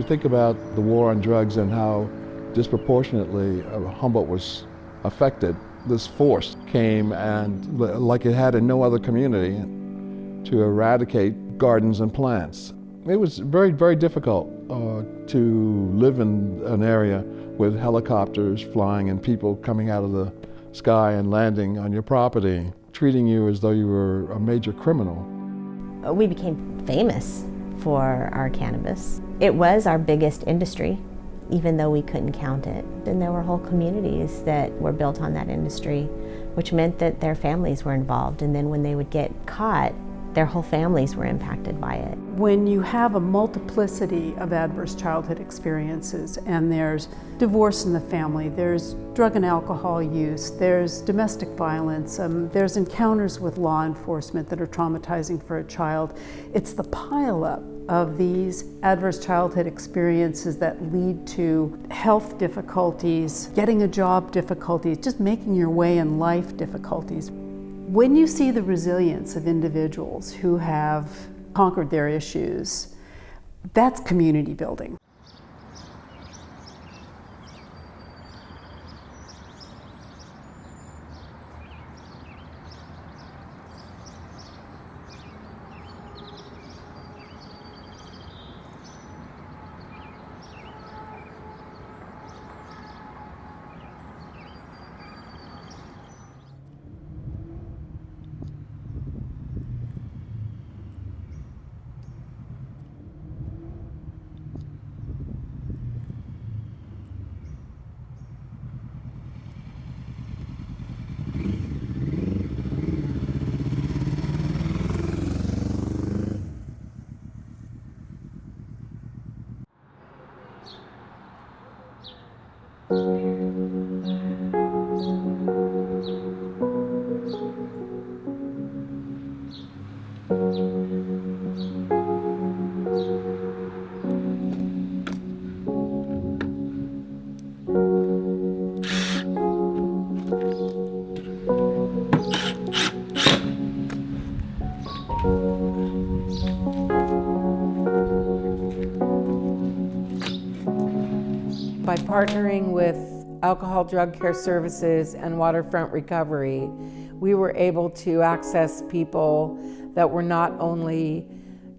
you think about the war on drugs and how disproportionately Humboldt was affected, this force came and, like it had in no other community, to eradicate gardens and plants. It was very, very difficult to live in an area with helicopters flying and people coming out of the sky and landing on your property, treating you as though you were a major criminal. We became famous for our cannabis. It was our biggest industry, even though we couldn't count it. And there were whole communities that were built on that industry, which meant that their families were involved. And then when they would get caught, their whole families were impacted by it. When you have a multiplicity of adverse childhood experiences, and there's divorce in the family, there's drug and alcohol use, there's domestic violence, there's encounters with law enforcement that are traumatizing for a child, it's the pileup of these adverse childhood experiences that lead to health difficulties, getting a job difficulties, just making your way in life difficulties. When you see the resilience of individuals who have conquered their issues, that's community building. By partnering with Alcohol Drug Care Services and Waterfront Recovery, we were able to access people that were not only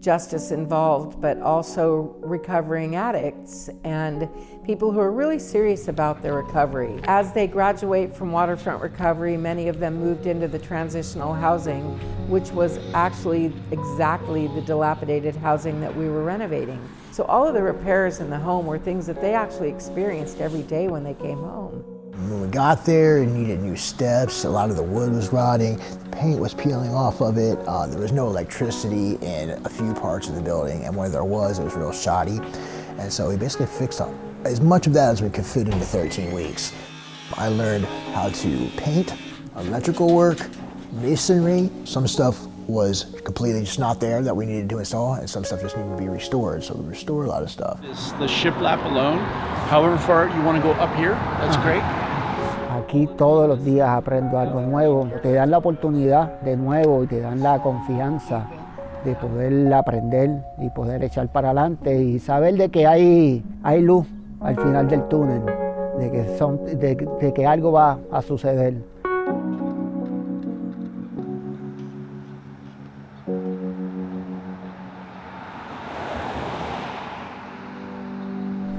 justice involved, but also recovering addicts and people who are really serious about their recovery. As they graduate from Waterfront Recovery, many of them moved into the transitional housing, which was actually exactly the dilapidated housing that we were renovating. So all of the repairs in the home were things that they actually experienced every day when they came home. When we got there, it needed new steps. A lot of the wood was rotting. The paint was peeling off of it. There was no electricity in a few parts of the building, and where there was, it was real shoddy. And so we basically fixed up as much of that as we could fit into 13 weeks. I learned how to paint, electrical work, masonry. Some stuff was completely just not there that we needed to install, and some stuff just needed to be restored, so we restore a lot of stuff. It's the shiplap alone, however far you want to go up here, that's great. Aquí todos los días aprendo algo nuevo, te dan la oportunidad de nuevo y te dan la confianza de poder aprender y poder echar para adelante y saber de que hay luz al final del túnel, de que algo va a suceder.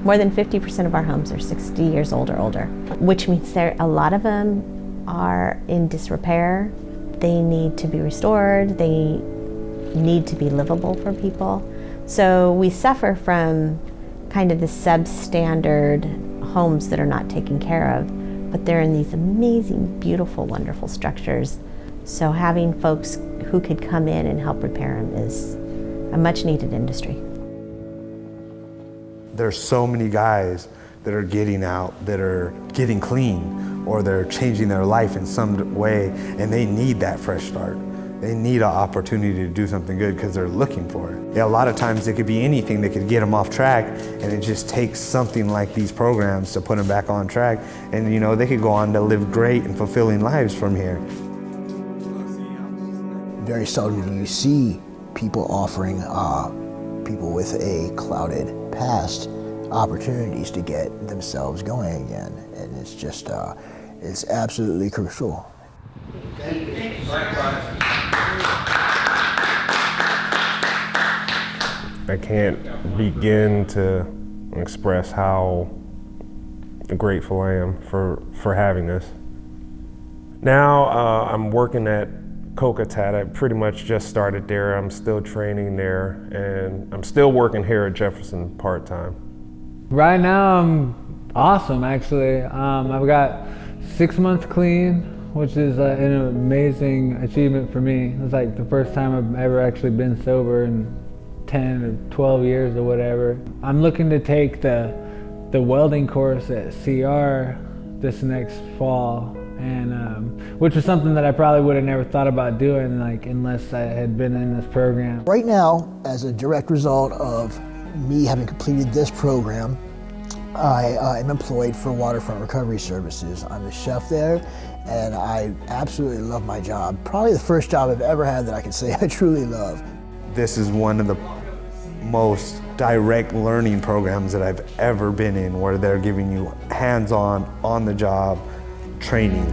More than 50% of our homes are 60 years old or older, which means a lot of them are in disrepair. They need to be restored. They need to be livable for people. So we suffer from kind of the substandard homes that are not taken care of, but they're in these amazing, beautiful, wonderful structures. So having folks who could come in and help repair them is a much needed industry. There's so many guys that are getting out, that are getting clean, or they're changing their life in some way, and they need that fresh start. They need an opportunity to do something good because they're looking for it. Yeah, a lot of times it could be anything that could get them off track, and it just takes something like these programs to put them back on track, and they could go on to live great and fulfilling lives from here. Very seldom do you see people offering people with a clouded past opportunities to get themselves going again. And it's just, it's absolutely crucial. I can't begin to express how grateful I am for having this. Now I'm working at Cocatat. I pretty much just started there. I'm still training there, and I'm still working here at Jefferson part-time. Right now I'm awesome, actually. I've got 6 months clean, which is an amazing achievement for me. It's like the first time I've ever actually been sober in 10 or 12 years or whatever. I'm looking to take the welding course at CR this next fall, and which was something that I probably would have never thought about doing, like, unless I had been in this program. Right now, as a direct result of me having completed this program, I am employed for Waterfront Recovery Services. I'm the chef there, and I absolutely love my job. Probably the first job I've ever had that I can say I truly love. This is one of the most direct learning programs that I've ever been in, where they're giving you hands-on, on-the-job training.